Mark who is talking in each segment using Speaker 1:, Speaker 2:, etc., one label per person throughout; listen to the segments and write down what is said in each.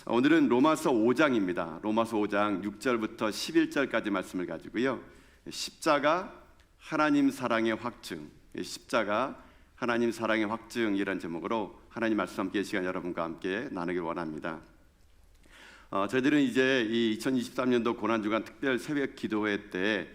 Speaker 1: 오늘은 로마서 5장입니다. 로마서 5장 6절부터 11절까지 말씀을 가지고요. 십자가 하나님 사랑의 확증, 십자가 하나님 사랑의 확증이라는 제목으로 하나님 말씀 함께 이 시간 여러분과 함께 나누길 원합니다. 저희들은 이제 이 2023년도 고난주간 특별 새벽 기도회 때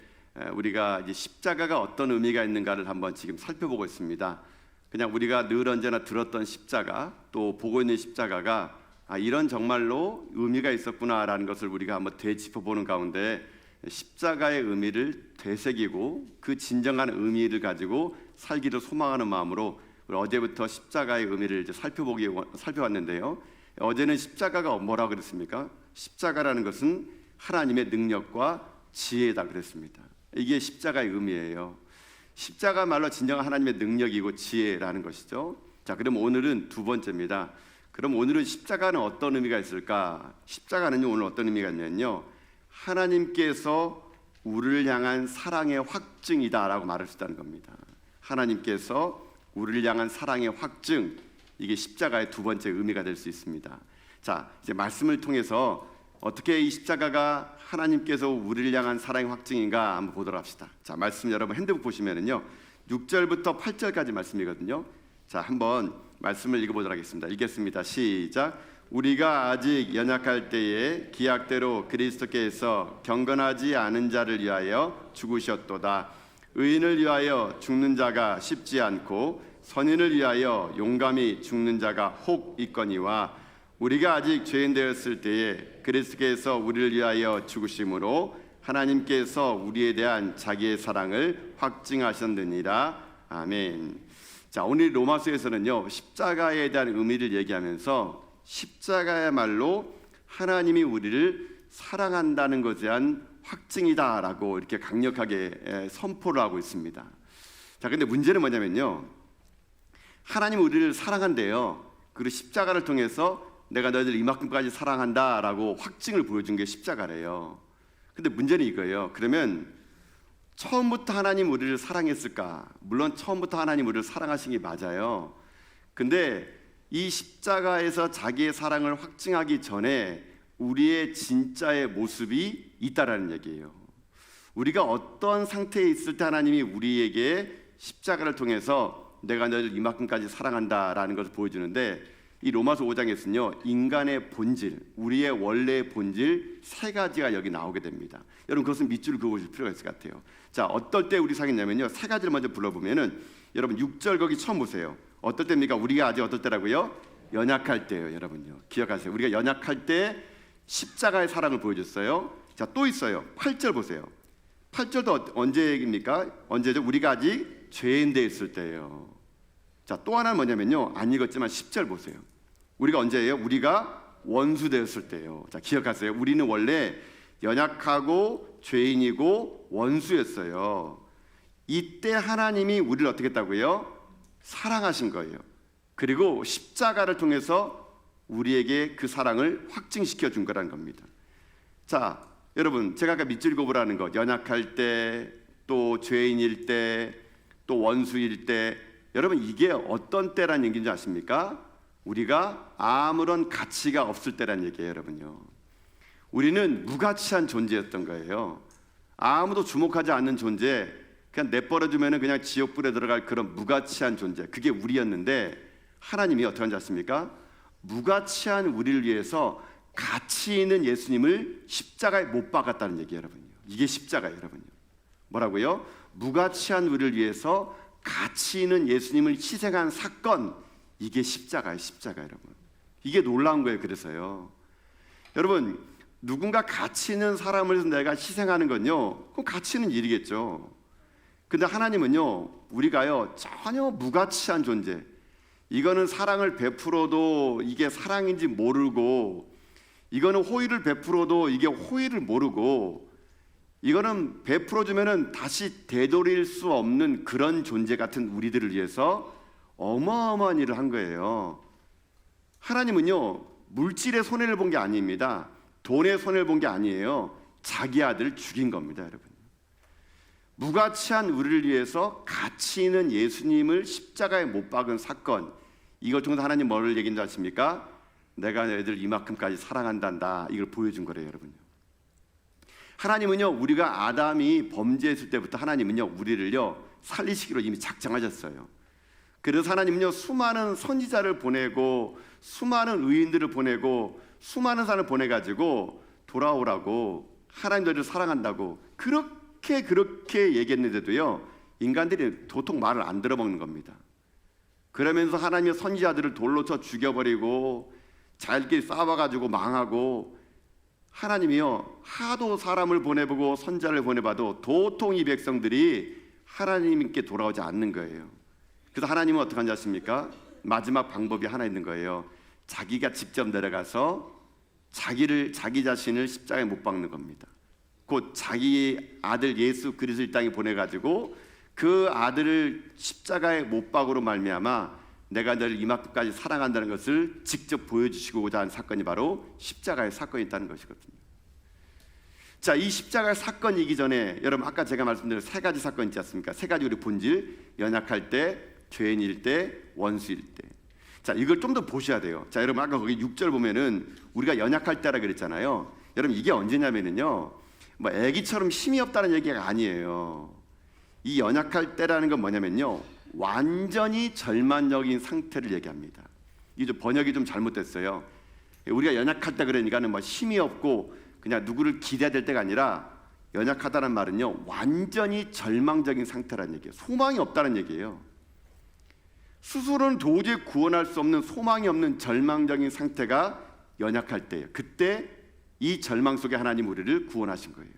Speaker 1: 우리가 이제 십자가가 어떤 의미가 있는가를 한번 지금 살펴보고 있습니다. 그냥 우리가 늘 언제나 들었던 십자가, 또 보고 있는 십자가가 이런 정말로 의미가 있었구나라는 것을 우리가 한번 되짚어보는 가운데 십자가의 의미를 되새기고 그 진정한 의미를 가지고 살기를 소망하는 마음으로 어제부터 십자가의 의미를 이제 살펴봤는데요. 어제는 십자가가 뭐라 그랬습니까? 십자가라는 것은 하나님의 능력과 지혜다 그랬습니다. 이게 십자가의 의미예요. 십자가 말로 진정한 하나님의 능력이고 지혜라는 것이죠. 자, 그럼 오늘은 두 번째입니다. 그럼 오늘은 십자가는 어떤 의미가 있을까? 십자가는 오늘 어떤 의미가 있냐면요, 하나님께서 우리를 향한 사랑의 확증이다라고 말할 수 있다는 겁니다. 하나님께서 우리를 향한 사랑의 확증, 이게 십자가의 두 번째 의미가 될 수 있습니다. 자, 이제 말씀을 통해서 어떻게 이 십자가가 하나님께서 우리를 향한 사랑의 확증인가 한번 보도록 합시다. 자, 말씀 여러분 핸드북 보시면은요 6절부터 8절까지 말씀이거든요. 자, 한번 말씀을 읽어보도록 하겠습니다. 읽겠습니다. 시작. 우리가 아직 연약할 때에 기약대로 그리스도께서 경건하지 않은 자를 위하여 죽으셨도다. 의인을 위하여 죽는 자가 쉽지 않고 선인을 위하여 용감히 죽는 자가 혹 있거니와 우리가 아직 죄인 되었을 때에 그리스도께서 우리를 위하여 죽으심으로 하나님께서 우리에 대한 자기의 사랑을 확증하셨느니라. 아멘. 자, 오늘 로마서에서는요 십자가에 대한 의미를 얘기하면서 십자가야말로 하나님이 우리를 사랑한다는 것에 대한 확증이다라고 이렇게 강력하게 선포를 하고 있습니다. 자, 근데 문제는 뭐냐면요, 하나님이 우리를 사랑한대요. 그리고 십자가를 통해서 내가 너희들 이만큼까지 사랑한다라고 확증을 보여준 게 십자가래요. 근데 문제는 이거예요. 그러면 처음부터 하나님 우리를 사랑했을까? 물론 처음부터 하나님 우리를 사랑하신 게 맞아요. 근데 이 십자가에서 자기의 사랑을 확증하기 전에 우리의 진짜의 모습이 있다라는 얘기예요. 우리가 어떤 상태에 있을 때 하나님이 우리에게 십자가를 통해서 내가 너희를 이만큼까지 사랑한다라는 것을 보여주는데, 이 로마서 5장에서는요 인간의 본질, 우리의 원래의 본질 세 가지가 여기 나오게 됩니다. 여러분 그것은 밑줄을 그어보실 필요가 있을 것 같아요. 자, 어떨 때 우리 사귀냐면요, 세 가지를 먼저 불러보면은 여러분 6절 거기 처음 보세요. 어떨 때입니까? 우리가 아직 어떨 때라고요? 연약할 때예요. 여러분요 기억하세요. 우리가 연약할 때 십자가의 사랑을 보여줬어요. 자, 또 있어요. 8절 보세요. 8절도 언제 얘기입니까? 언제죠? 우리가 아직 죄인 돼 있을 때예요. 자, 또 하나는 뭐냐면요, 안 읽었지만 10절 보세요. 우리가 언제예요? 우리가 원수 되었을 때예요. 자, 기억하세요. 우리는 원래 연약하고 죄인이고 원수였어요. 이때 하나님이 우리를 어떻게 했다고요? 사랑하신 거예요. 그리고 십자가를 통해서 우리에게 그 사랑을 확증시켜 준 거라는 겁니다. 자, 여러분 제가 아까 밑줄 그어보라는 거, 연약할 때, 또 죄인일 때, 또 원수일 때, 여러분 이게 어떤 때란 얘기인지 아십니까? 우리가 아무런 가치가 없을 때란 얘기예요. 여러분요, 우리는 무가치한 존재였던 거예요. 아무도 주목하지 않는 존재, 그냥 내버려두면 그냥 지옥불에 들어갈 그런 무가치한 존재, 그게 우리였는데 하나님이 어떻게 한지 아십니까? 무가치한 우리를 위해서 가치 있는 예수님을 십자가에 못 박았다는 얘기예요. 여러분요, 이게 십자가예요. 여러분요, 뭐라고요? 무가치한 우리를 위해서 가치 있는 예수님을 희생한 사건, 이게 십자가예요. 십자가. 여러분 이게 놀라운 거예요. 그래서요 여러분, 누군가 가치 있는 사람을 위해서 내가 희생하는 건요, 그건 가치 있는 일이겠죠. 근데 하나님은요, 우리가요 전혀 무가치한 존재, 이거는 사랑을 베풀어도 이게 사랑인지 모르고, 이거는 호의를 베풀어도 이게 호의를 모르고, 이거는 베풀어주면은 다시 되돌릴 수 없는 그런 존재 같은 우리들을 위해서 어마어마한 일을 한 거예요. 하나님은요 물질의 손해를 본 게 아닙니다. 돈의 손해를 본 게 아니에요. 자기 아들을 죽인 겁니다. 여러분, 무가치한 우리를 위해서 가치 있는 예수님을 십자가에 못 박은 사건, 이걸 통해서 하나님 뭐를 얘기한다 하십니까? 내가 너희들 이만큼까지 사랑한단다. 이걸 보여준 거래요, 여러분요. 하나님은요, 우리가 아담이 범죄했을 때부터 하나님은요, 우리를요 살리시기로 이미 작정하셨어요. 그래서 하나님은요, 수많은 선지자를 보내고 수많은 의인들을 보내고 수많은 사람을 보내가지고 돌아오라고, 하나님 너희를 사랑한다고 그렇게 얘기했는데도요, 인간들이 도통 말을 안 들어먹는 겁니다. 그러면서 하나님의 선지자들을 돌로 쳐 죽여버리고 잘게 싸워가지고 망하고, 하나님이요 하도 사람을 보내보고 선지자를 보내봐도 도통 이 백성들이 하나님께 돌아오지 않는 거예요. 그래서 하나님은 어떻게 하는지 아십니까? 마지막 방법이 하나 있는 거예요. 자기가 직접 내려가서 자기 자신을 십자가에 못 박는 겁니다. 곧 자기 아들 예수 그리스도를 이 땅에 보내가지고 그 아들을 십자가에 못 박으로 말미암아 내가 너를 이만큼까지 사랑한다는 것을 직접 보여주시고자 한 사건이 바로 십자가의 사건이 있다는 것이거든요. 자, 이 십자가의 사건이기 전에 여러분 아까 제가 말씀드린 세 가지 사건 있지 않습니까? 세 가지 우리 본질, 연약할 때, 죄인일 때, 원수일 때. 자, 이걸 좀 더 보셔야 돼요. 자, 여러분 아까 거기 6절 보면은 우리가 연약할 때라 그랬잖아요. 여러분 이게 언제냐면은요, 뭐 애기처럼 힘이 없다는 얘기가 아니에요. 이 연약할 때라는 건 뭐냐면요, 완전히 절망적인 상태를 얘기합니다. 이게 좀 번역이 좀 잘못됐어요. 우리가 연약할 때 그러니까는 뭐 힘이 없고 그냥 누구를 기대해야 될 때가 아니라, 연약하다는 말은요 완전히 절망적인 상태라는 얘기예요. 소망이 없다는 얘기예요. 스스로는 도저히 구원할 수 없는, 소망이 없는 절망적인 상태가 연약할 때예요. 그때 이 절망 속에 하나님 우리를 구원하신 거예요.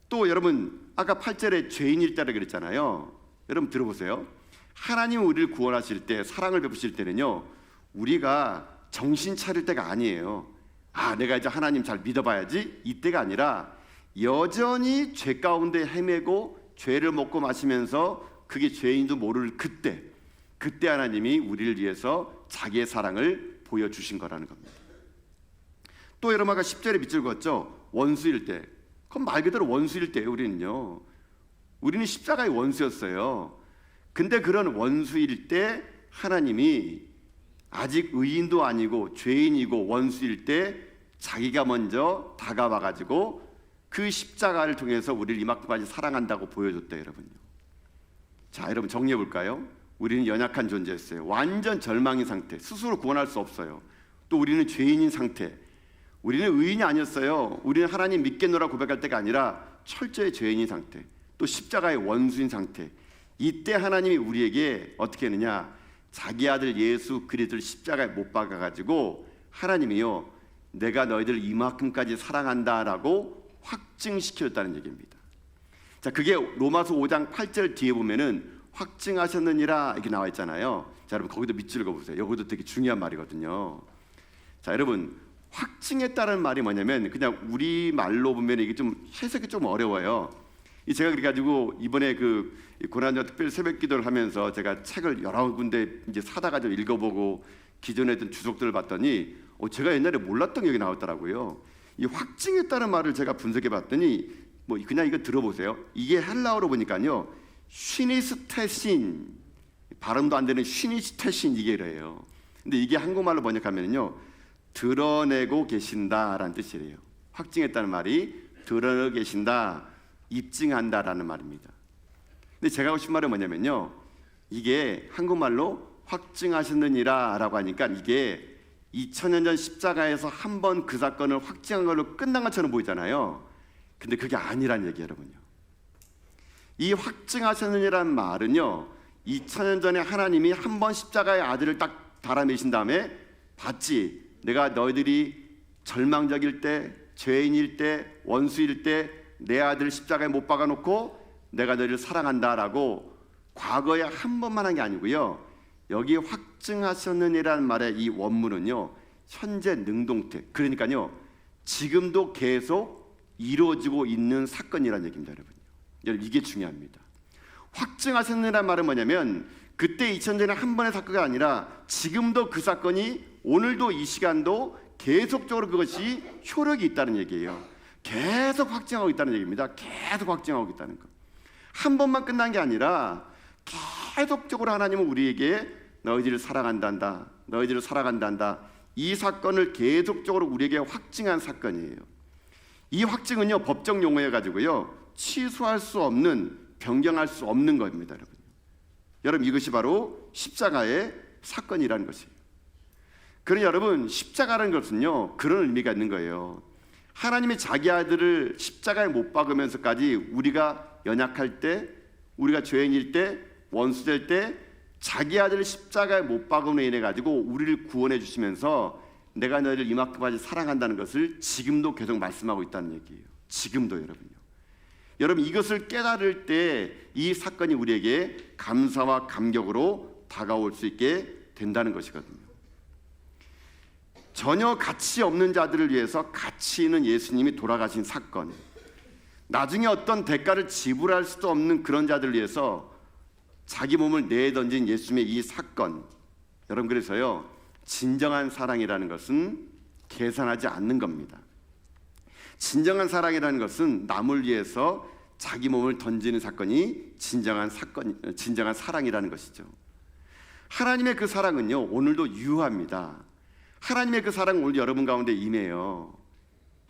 Speaker 1: 또 여러분 아까 8절에 죄인일 때라 그랬잖아요. 여러분 들어보세요. 하나님 우리를 구원하실 때, 사랑을 베푸실 때는요, 우리가 정신 차릴 때가 아니에요. 아, 내가 이제 하나님 잘 믿어봐야지, 이때가 아니라 여전히 죄 가운데 헤매고 죄를 먹고 마시면서 그게 죄인도 모를 그때 하나님이 우리를 위해서 자기의 사랑을 보여주신 거라는 겁니다. 또 여러분 아까 10절에 밑줄 그었죠. 원수일 때. 그럼 말 그대로 원수일 때예요. 우리는 십자가의 원수였어요. 근데 그런 원수일 때 하나님이 아직 의인도 아니고 죄인이고 원수일 때 자기가 먼저 다가와 가지고 그 십자가를 통해서 우리를 이만큼까지 사랑한다고 보여줬대요, 여러분요. 자, 여러분 정리해 볼까요? 우리는 연약한 존재였어요. 완전 절망인 상태, 스스로 구원할 수 없어요. 또 우리는 죄인인 상태, 우리는 의인이 아니었어요. 우리는 하나님 믿겠노라 고백할 때가 아니라 철저히 죄인인 상태, 또 십자가의 원수인 상태. 이때 하나님이 우리에게 어떻게 했느냐, 자기 아들 예수 그리스도를 십자가에 못 박아가지고 하나님이요, 내가 너희들 이만큼까지 사랑한다라고 확증시켰다는 얘기입니다. 자, 그게 로마서 5장 8절 뒤에 보면은 확증하셨느니라 이렇게 나와 있잖아요. 자, 여러분 거기도 밑줄 그어보세요. 이것도 되게 중요한 말이거든요. 자, 여러분 확증했다는 말이 뭐냐면, 그냥 우리 말로 보면 이게 좀 해석이 좀 어려워요. 제가 그래가지고 이번에 그 고난주와 특별 새벽기도를 하면서 제가 책을 여러 군데 이제 사다가 좀 읽어보고 기존에 했던 주석들을 봤더니 제가 옛날에 몰랐던 게 여기 나왔더라고요. 이 확증했다는 말을 제가 분석해봤더니 뭐 그냥 이거 들어보세요. 이게 헬라어로 보니까요, 쉬니스테신, 발음도 안 되는 쉬니스테신 이게래요. 근데 이게 한국말로 번역하면요, 드러내고 계신다라는 뜻이래요. 확증했다는 말이 드러내고 계신다, 입증한다라는 말입니다. 근데 제가 하고 싶은 말은 뭐냐면요, 이게 한국말로 확증하셨느니라 라고 하니까 이게 2000년 전 십자가에서 한 번 그 사건을 확증한 걸로 끝난 것처럼 보이잖아요. 근데 그게 아니란 얘기예요, 여러분요. 이 확증하셨느니라는 말은요, 2000년 전에 하나님이 한 번 십자가의 아들을 딱 달아내신 다음에, 봤지, 내가 너희들이 절망적일 때, 죄인일 때, 원수일 때 내 아들 십자가에 못 박아놓고 내가 너희를 사랑한다라고 과거에 한 번만 한 게 아니고요, 여기 확증하셨느니라는 말의 이 원문은요, 현재 능동태, 그러니까요 지금도 계속 이루어지고 있는 사건이라는 얘기입니다, 여러분. 여러분 이게 중요합니다. 확증하셨느니라는 말은 뭐냐면, 그때 2000년 전에 한 번의 사건이 아니라 지금도 그 사건이, 오늘도 이 시간도 계속적으로 그것이 효력이 있다는 얘기예요. 계속 확증하고 있다는 얘기입니다. 계속 확증하고 있다는 거. 한 번만 끝난 게 아니라 계속적으로 하나님은 우리에게 너희들을 사랑한단다, 너희들을 사랑한단다, 이 사건을 계속적으로 우리에게 확증한 사건이에요. 이 확증은요, 법적 용어여 가지고요, 취소할 수 없는, 변경할 수 없는 겁니다, 여러분. 여러분, 이것이 바로 십자가의 사건이라는 것이에요. 그러니 여러분, 십자가라는 것은요, 그런 의미가 있는 거예요. 하나님이 자기 아들을 십자가에 못 박으면서까지 우리가 연약할 때, 우리가 죄인일 때, 원수될 때 자기 아들을 십자가에 못 박음으로 인해 가지고 우리를 구원해 주시면서 내가 너희를 이만큼까지 사랑한다는 것을 지금도 계속 말씀하고 있다는 얘기예요. 지금도 여러분요. 여러분, 이것을 깨달을 때 이 사건이 우리에게 감사와 감격으로 다가올 수 있게 된다는 것이거든요. 전혀 가치 없는 자들을 위해서 가치 있는 예수님이 돌아가신 사건, 나중에 어떤 대가를 지불할 수도 없는 그런 자들을 위해서 자기 몸을 내던진 예수님의 이 사건, 여러분, 그래서요, 진정한 사랑이라는 것은 계산하지 않는 겁니다. 진정한 사랑이라는 것은 남을 위해서 자기 몸을 던지는 사건이 진정한 사랑이라는 것이죠. 하나님의 그 사랑은요, 오늘도 유효합니다. 하나님의 그 사랑은 오늘 여러분 가운데 임해요.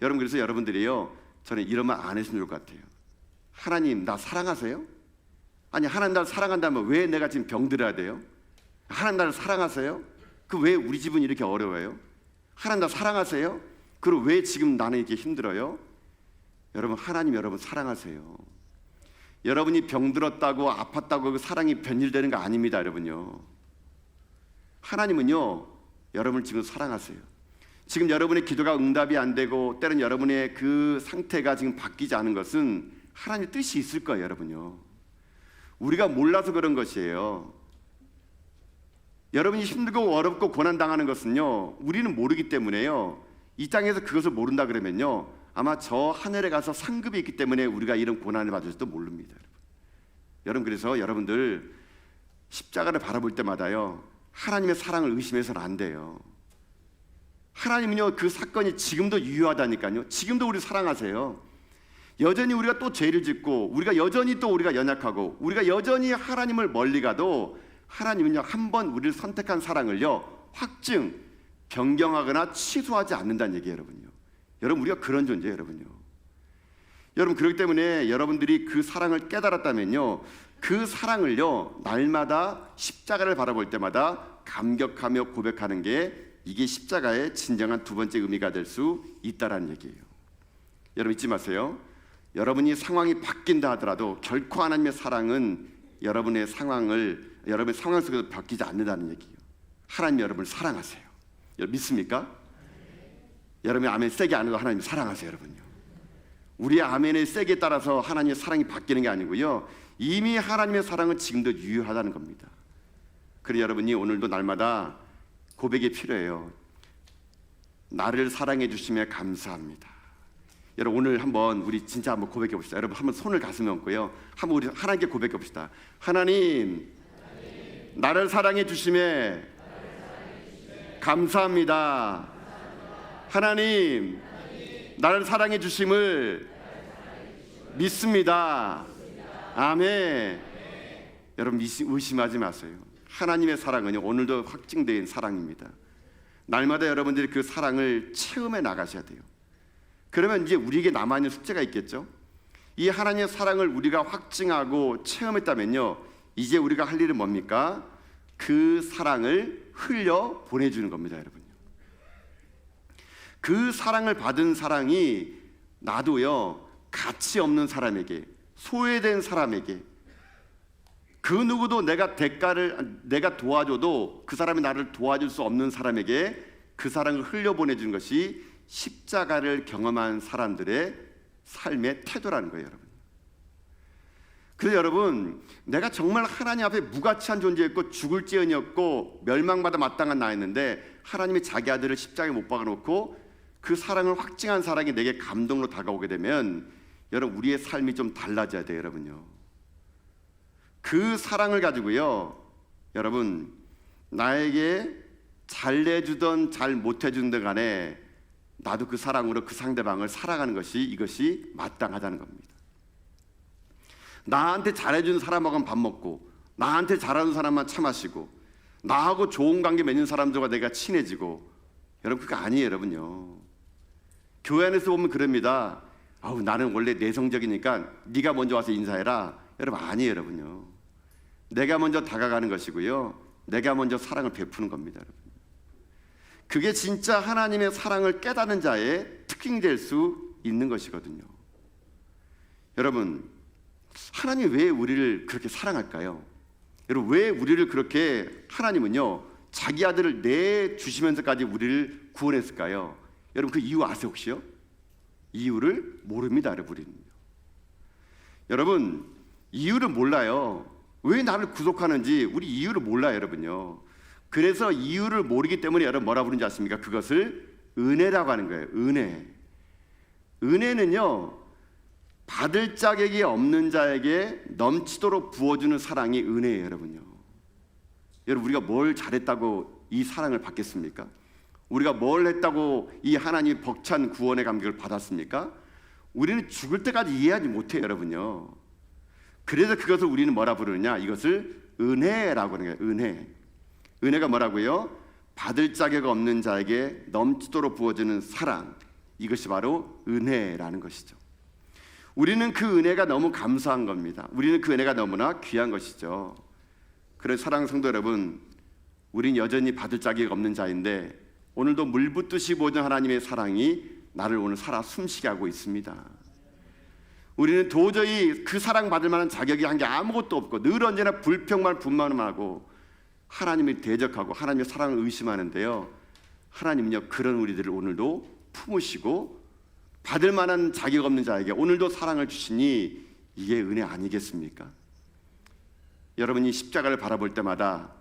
Speaker 1: 여러분, 그래서 여러분들이요, 저는 이런 말 안 했으면 좋을 것 같아요. 하나님, 나 사랑하세요? 아니, 하나님 나를 사랑한다면 왜 내가 지금 병들어야 돼요? 하나님 나를 사랑하세요? 그 왜 우리 집은 이렇게 어려워요? 하나님 나 사랑하세요? 그리고 왜 지금 나는 이렇게 힘들어요? 여러분, 하나님 여러분 사랑하세요. 여러분이 병들었다고 아팠다고 그 사랑이 변질되는 거 아닙니다, 여러분요. 하나님은요, 여러분을 지금 사랑하세요. 지금 여러분의 기도가 응답이 안 되고 때론 여러분의 그 상태가 지금 바뀌지 않은 것은 하나님의 뜻이 있을 거예요, 여러분요. 우리가 몰라서 그런 것이에요. 여러분이 힘들고 어렵고 고난당하는 것은요, 우리는 모르기 때문에요. 이 땅에서 그것을 모른다 그러면요, 아마 저 하늘에 가서 상급이 있기 때문에 우리가 이런 고난을 받을지도 모릅니다. 여러분, 그래서 여러분들 십자가를 바라볼 때마다요, 하나님의 사랑을 의심해서는 안 돼요. 하나님은요, 그 사건이 지금도 유효하다니까요. 지금도 우리 사랑하세요. 여전히 우리가 또 죄를 짓고, 우리가 여전히 또 우리가 연약하고, 우리가 여전히 하나님을 멀리 가도 하나님은요, 한번 우리를 선택한 사랑을요, 확증, 변경하거나 취소하지 않는다는 얘기예요, 여러분요. 여러분, 우리가 그런 존재예요, 여러분요. 여러분, 그렇기 때문에 여러분들이 그 사랑을 깨달았다면요, 그 사랑을요, 날마다 십자가를 바라볼 때마다 감격하며 고백하는 게, 이게 십자가의 진정한 두 번째 의미가 될 수 있다라는 얘기예요. 여러분, 잊지 마세요. 여러분이 상황이 바뀐다 하더라도 결코 하나님의 사랑은 여러분의 상황 속에서 바뀌지 않는다는 얘기예요. 하나님 여러분을 사랑하세요. 여러분, 믿습니까? 여러분이 아멘 세게 안 해도 하나님 사랑하세요, 여러분요. 우리의 아멘의 세기에 따라서 하나님의 사랑이 바뀌는 게 아니고요, 이미 하나님의 사랑은 지금도 유효하다는 겁니다. 그래서 여러분이 오늘도 날마다 고백이 필요해요. 나를 사랑해 주시며 감사합니다. 여러분, 오늘 한번 우리 진짜 한번 고백해 봅시다. 여러분, 한번 손을 가슴에 얹고요, 한번 우리 하나님께 고백해 봅시다. 하나님, 나를 사랑해 주시며 감사합니다. 하나님, 나를 사랑해 주심을 믿습니다. 아멘. 여러분, 의심하지 마세요. 하나님의 사랑은요, 오늘도 확증된 사랑입니다. 날마다 여러분들이 그 사랑을 체험해 나가셔야 돼요. 그러면 이제 우리에게 남아있는 숙제가 있겠죠. 이 하나님의 사랑을 우리가 확증하고 체험했다면요, 이제 우리가 할 일은 뭡니까? 그 사랑을 흘려 보내주는 겁니다, 여러분요. 그 사랑을 받은 사랑이 나도요, 가치 없는 사람에게, 소외된 사람에게, 그 누구도 내가 도와줘도 그 사람이 나를 도와줄 수 없는 사람에게 그 사랑을 흘려보내주는 것이 십자가를 경험한 사람들의 삶의 태도라는 거예요, 여러분. 그래서 여러분, 내가 정말 하나님 앞에 무가치한 존재였고 죽을지언이었고 멸망받아 마땅한 나였는데 하나님이 자기 아들을 십자가에 못 박아놓고 그 사랑을 확증한 사랑이 내게 감동으로 다가오게 되면, 여러분, 우리의 삶이 좀 달라져야 돼요, 여러분요. 그 사랑을 가지고요, 여러분, 나에게 잘 내주던 잘 못해주든 간에 나도 그 사랑으로 그 상대방을 사랑하는 것이, 이것이 마땅하다는 겁니다. 나한테 잘해주는 사람하고는 밥 먹고, 나한테 잘하는 사람만 차 마시고, 나하고 좋은 관계 맺는 사람들과 내가 친해지고, 여러분 그거 아니에요, 여러분요. 교회 안에서 보면 그럽니다. 아우 나는 원래 내성적이니까 네가 먼저 와서 인사해라. 여러분 아니에요, 여러분요. 내가 먼저 다가가는 것이고요. 내가 먼저 사랑을 베푸는 겁니다, 여러분. 그게 진짜 하나님의 사랑을 깨닫는 자의 특징이 될 수 있는 것이거든요. 여러분, 하나님이 왜 우리를 그렇게 사랑할까요? 여러분, 왜 우리를 그렇게 하나님은요 자기 아들을 내주시면서까지 우리를 구원했을까요? 여러분 그 이유 아세요 혹시요? 이유를 모릅니다, 여러분. 우리는요. 여러분 이유를 몰라요. 왜 나를 구속하는지 우리 이유를 몰라요, 여러분요. 그래서 이유를 모르기 때문에 여러분 뭐라 부르는지 아십니까? 그것을 은혜라고 하는 거예요. 은혜. 은혜는요 받을 자격이 없는 자에게 넘치도록 부어주는 사랑이 은혜예요, 여러분요. 여러분 우리가 뭘 잘했다고 이 사랑을 받겠습니까? 우리가 뭘 했다고 이 하나님의 벅찬 구원의 감격을 받았습니까? 우리는 죽을 때까지 이해하지 못해요, 여러분요. 그래서 그것을 우리는 뭐라 부르느냐? 이것을 은혜라고 하는 거예요. 은혜. 은혜가 뭐라고요? 받을 자격 없는 자에게 넘치도록 부어주는 사랑. 이것이 바로 은혜라는 것이죠. 우리는 그 은혜가 너무 감사한 겁니다. 우리는 그 은혜가 너무나 귀한 것이죠. 그래서 사랑하는 성도 여러분, 우린 여전히 받을 자격 없는 자인데 오늘도 물붓듯이 보는 하나님의 사랑이 나를 오늘 살아 숨쉬게 하고 있습니다. 우리는 도저히 그 사랑 받을 만한 자격이 한 게 아무것도 없고 늘 언제나 불평만 분만만 하고 하나님을 대적하고 하나님의 사랑을 의심하는데요, 하나님은요 그런 우리들을 오늘도 품으시고 받을 만한 자격 없는 자에게 오늘도 사랑을 주시니 이게 은혜 아니겠습니까? 여러분이 십자가를 바라볼 때마다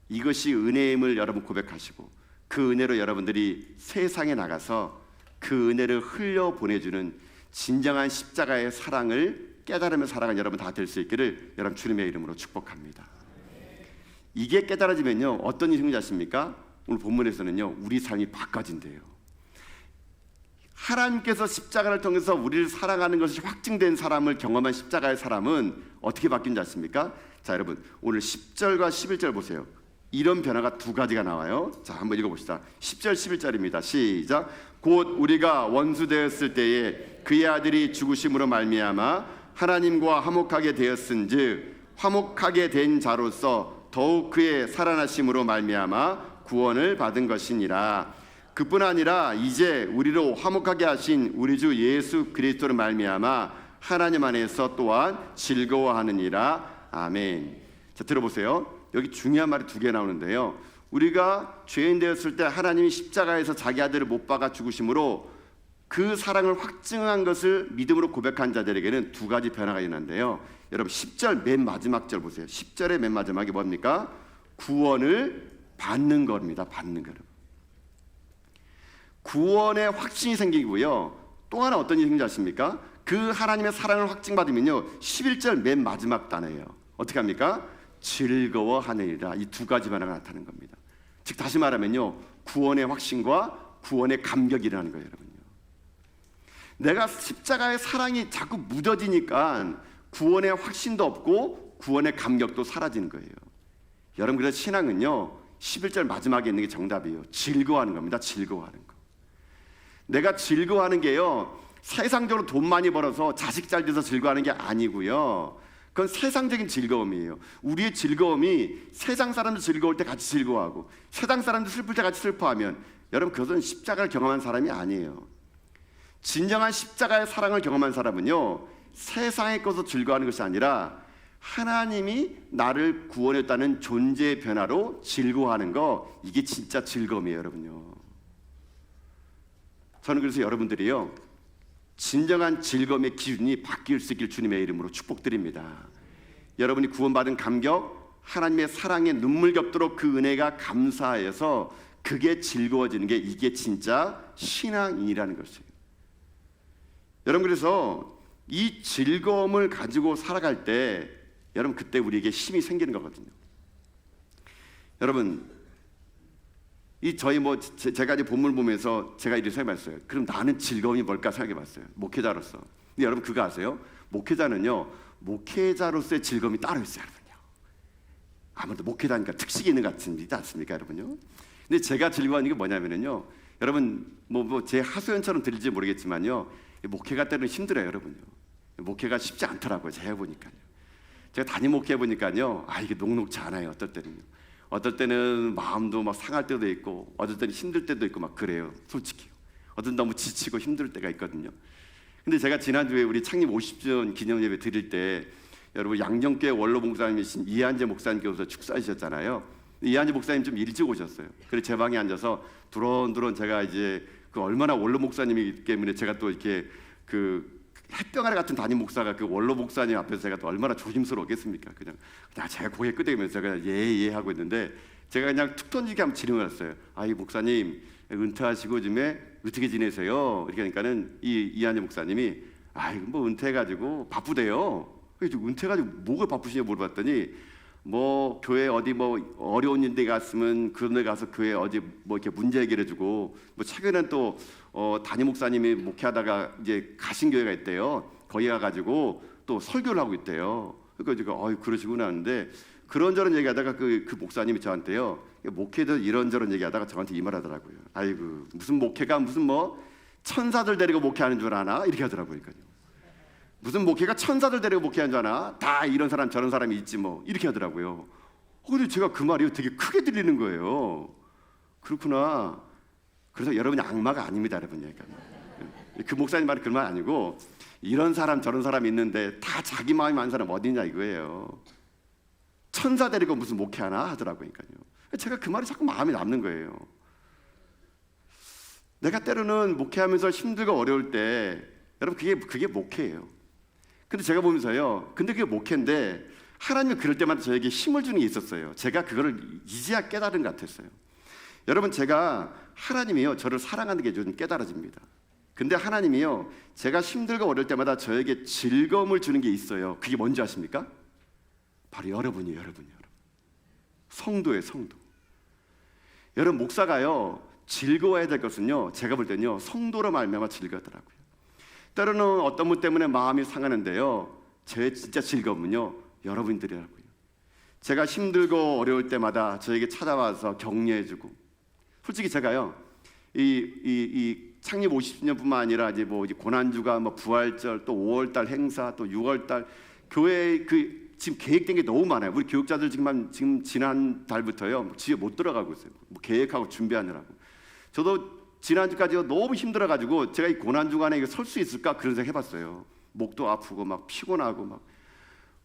Speaker 1: 이것이 은혜임을 여러분 고백하시고 그 은혜로 여러분들이 세상에 나가서 그 은혜를 흘려 보내주는 진정한 십자가의 사랑을 깨달으며 살아가는 여러분 다 될 수 있기를 여러분 주님의 이름으로 축복합니다. 이게 깨달아지면요 어떤 일이 생기지 아십니까? 오늘 본문에서는요 우리 삶이 바꿔진대요. 하나님께서 십자가를 통해서 우리를 사랑하는 것이 확증된 사람을 경험한 십자가의 사람은 어떻게 바뀐지 아십니까? 자 여러분 오늘 10절과 11절 보세요. 이런 변화가 두 가지가 나와요. 자 한번 읽어봅시다. 10절 11절입니다. 시작. 곧 우리가 원수 되었을 때에 그의 아들이 죽으심으로 말미암아 하나님과 화목하게 되었은즉 화목하게 된 자로서 더욱 그의 살아나심으로 말미암아 구원을 받은 것이니라. 그뿐 아니라 이제 우리로 화목하게 하신 우리 주 예수 그리스도로 말미암아 하나님 안에서 또한 즐거워하느니라. 아멘. 자 들어보세요. 여기 중요한 말이 두 개 나오는데요. 우리가 죄인 되었을 때 하나님이 십자가에서 자기 아들을 못 박아 죽으심으로 그 사랑을 확증한 것을 믿음으로 고백한 자들에게는 두 가지 변화가 일어난대요. 여러분 10절 맨 마지막 절 보세요. 10절의 맨 마지막이 뭡니까? 구원을 받는 겁니다. 받는 거를. 구원의 확신이 생기고요. 또 하나 어떤 일이 생기지 아십니까? 그 하나님의 사랑을 확증받으면요 11절 맨 마지막 단어예요. 어떻게 합니까? 즐거워하느니라. 이 두 가지 변화가 나타나는 겁니다. 즉 다시 말하면요 구원의 확신과 구원의 감격이 일어나는 거예요, 여러분요. 내가 십자가의 사랑이 자꾸 묻어지니까 구원의 확신도 없고 구원의 감격도 사라지는 거예요. 여러분 그래서 신앙은요 11절 마지막에 있는 게 정답이에요. 즐거워하는 겁니다. 즐거워하는 거. 내가 즐거워하는 게요 세상적으로 돈 많이 벌어서 자식 잘 돼서 즐거워하는 게 아니고요, 그건 세상적인 즐거움이에요. 우리의 즐거움이 세상 사람들 즐거울 때 같이 즐거워하고 세상 사람들 슬플 때 같이 슬퍼하면 여러분 그것은 십자가를 경험한 사람이 아니에요. 진정한 십자가의 사랑을 경험한 사람은요 세상의 것으로 즐거워하는 것이 아니라 하나님이 나를 구원했다는 존재의 변화로 즐거워하는 거, 이게 진짜 즐거움이에요, 여러분요. 저는 그래서 여러분들이요 진정한 즐거움의 기준이 바뀔 수 있길 주님의 이름으로 축복드립니다. 여러분이 구원받은 감격, 하나님의 사랑에 눈물 겹도록 그 은혜가 감사해서 그게 즐거워지는 게 이게 진짜 신앙이라는 것이에요. 여러분 그래서 이 즐거움을 가지고 살아갈 때 여러분 그때 우리에게 힘이 생기는 거거든요. 여러분 이 저희 제가 이제 본문을 보면서 제가 이렇게 생각해봤어요. 그럼 나는 즐거움이 뭘까 생각해봤어요. 목회자로서. 근데 여러분 그거 아세요? 목회자는요 목회자로서의 즐거움이 따로 있어요, 여러분요. 아무래도 목회자니까 특식이 있는 것 같지 않습니까, 여러분요? 근데 제가 즐거워하는 게 뭐냐면요 여러분 뭐 제 하소연처럼 들릴지 모르겠지만요, 목회가 때로는 힘들어요, 여러분요. 목회가 쉽지 않더라고요. 제가 해보니까요. 제가 담임 목회 해보니까요, 이게 녹록지 않아요. 어떨 때는요. 어떨 때는 마음도 막 상할 때도 있고, 어떨 때는 힘들 때도 있고 막 그래요. 솔직히. 어떨 때 너무 지치고 힘들 때가 있거든요. 근데 제가 지난주에 우리 창립 50주년 기념 예배 드릴 때, 여러분 양정교회 원로 목사님이신 이한재 목사님께서 축사하셨잖아요. 이한재 목사님 좀 일찍 오셨어요. 그래서 제 방에 앉아서 두런두런 제가 이제 그 얼마나 원로 목사님이기 때문에 제가 또 이렇게 그 햇병아리 같은 담임 목사가 그 원로 목사님 앞에서 제가 또 얼마나 조심스러웠겠습니까? 그냥 제가 고개 끄덕이면서 제가 예 하고 있는데, 제가 그냥 툭 던지게 한번 질문을 했어요. 이 목사님 은퇴하시고 요즘에 어떻게 지내세요? 이렇게 하니까는 이한재 목사님이 뭐 은퇴해가지고 바쁘대요. 그래서 은퇴해가지고 뭐가 바쁘시냐 물어봤더니, 뭐 교회 어디 뭐 어려운 데 갔으면 그런 데 가서 교회 어디 뭐 이렇게 문제 해결해주고, 뭐 최근엔 또 담임 목사님이 목회하다가 이제 가신 교회가 있대요. 거기 가가지고 또 설교를 하고 있대요. 그러니까 제가 그러시구나 하는데, 그런저런 얘기하다가 그 목사님이 저한테요, 목회들 이런저런 얘기하다가 저한테 이 말하더라고요. 아이고 무슨 목회가 무슨 뭐 천사들 데리고 목회하는 줄 아나? 이렇게 하더라고요. 무슨 목회가 천사들 데리고 목회하는 줄 아나? 다 이런 사람 저런 사람이 있지 뭐, 이렇게 하더라고요. 근데 제가 그 말이 되게 크게 들리는 거예요. 그렇구나. 그래서 여러분이 악마가 아닙니다, 여러분. 그 목사님 말이 그런 말 아니고, 이런 사람 저런 사람이 있는데 다 자기 마음이 많은 사람 어디 있냐 이거예요. 천사 데리고 무슨 목회하나 하더라고요. 제가 그 말이 자꾸 마음에 남는 거예요. 내가 때로는 목회하면서 힘들고 어려울 때, 여러분 그게 목회예요. 근데 제가 보면서요, 근데 그게 목회인데 하나님이 그럴 때마다 저에게 힘을 주는 게 있었어요. 제가 그거를 이제야 깨달은 것 같았어요. 여러분, 제가 하나님이요 저를 사랑하는 게 요즘 깨달아집니다. 근데 하나님이요 제가 힘들고 어려울 때마다 저에게 즐거움을 주는 게 있어요. 그게 뭔지 아십니까? 바로 여러분이에요. 여러분. 성도예요, 성도. 여러분, 목사가요 즐거워야 될 것은요, 제가 볼 때는요 성도로 말미암아 즐거워하더라고요. 때로는 어떤 분 때문에 마음이 상하는데요, 제 진짜 즐거움은요 여러분들이라고요. 제가 힘들고 어려울 때마다 저에게 찾아와서 격려해주고, 솔직히 제가요 이 창립 50주년뿐만 아니라 이제 뭐 고난주가 뭐 부활절, 또 5월달 행사, 또 6월달 교회 지금 계획된 게 너무 많아요. 우리 교육자들 지금 지난 달부터요 집에 못 들어가고 있어요. 뭐 계획하고 준비하느라고. 저도 지난주까지 너무 힘들어가지고 제가 이 고난 주간에 설 수 있을까 그런 생각 해봤어요. 목도 아프고 막 피곤하고 막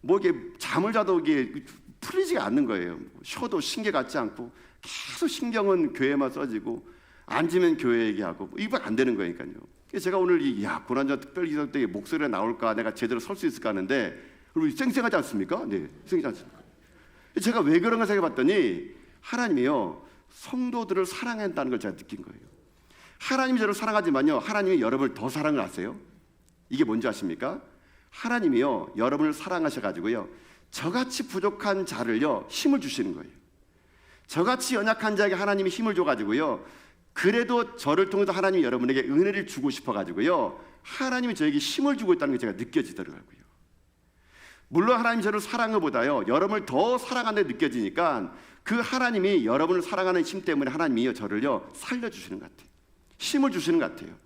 Speaker 1: 뭐 이게 잠을 자도 이게 풀리지가 않는 거예요. 쉬어도 신경 같지 않고 계속 신경은 교회만 써지고, 앉으면 교회 얘기하고 이거 안 되는 거니까요. 그래서 제가 오늘 고난주간 특별 기도 때 목소리가 나올까, 내가 제대로 설 수 있을까 하는데, 그리고 쌩쌩하지 않습니까? 네, 쌩쌩하지 않습니까? 제가 왜 그런가 생각해봤더니, 하나님이요 성도들을 사랑한다는 걸 제가 느낀 거예요. 하나님이 저를 사랑하지만요, 하나님이 여러분을 더 사랑을 하세요. 이게 뭔지 아십니까? 하나님이요 여러분을 사랑하셔가지고요 저같이 부족한 자를요 힘을 주시는 거예요. 저같이 연약한 자에게 하나님이 힘을 줘가지고요, 그래도 저를 통해서 하나님이 여러분에게 은혜를 주고 싶어가지고요 하나님이 저에게 힘을 주고 있다는 게 제가 느껴지더라고요. 물론 하나님이 저를 사랑한 것보다요 여러분을 더 사랑하는 데 느껴지니까, 그 하나님이 여러분을 사랑하는 힘 때문에 하나님이요 저를요 살려주시는 것 같아요. 힘을 주시는 것 같아요.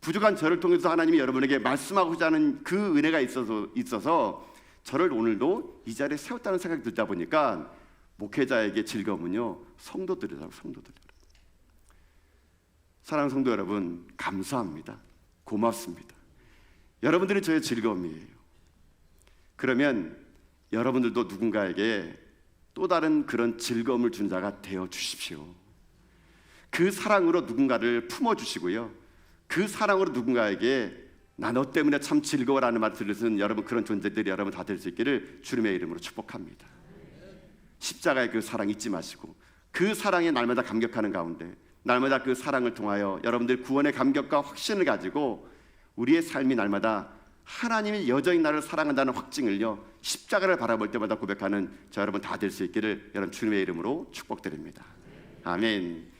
Speaker 1: 부족한 저를 통해서 하나님이 여러분에게 말씀하고자 하는 그 은혜가 있어서 저를 오늘도 이 자리에 세웠다는 생각이 들다 보니까, 목회자에게 즐거움은요 성도들이라고. 사랑하는 성도 여러분, 감사합니다. 고맙습니다. 여러분들이 저의 즐거움이에요. 그러면 여러분들도 누군가에게 또 다른 그런 즐거움을 준 자가 되어 주십시오. 그 사랑으로 누군가를 품어주시고요, 그 사랑으로 누군가에게 나 너 때문에 참 즐거워라는 말 들으신 여러분, 그런 존재들이 여러분 다 될 수 있기를 주님의 이름으로 축복합니다. 십자가의 그 사랑 잊지 마시고, 그 사랑에 날마다 감격하는 가운데, 날마다 그 사랑을 통하여 여러분들 구원의 감격과 확신을 가지고 우리의 삶이 날마다 하나님이 여전히 나를 사랑한다는 확증을요 십자가를 바라볼 때마다 고백하는 저 여러분 다 될 수 있기를 여러분 주님의 이름으로 축복드립니다. 아멘.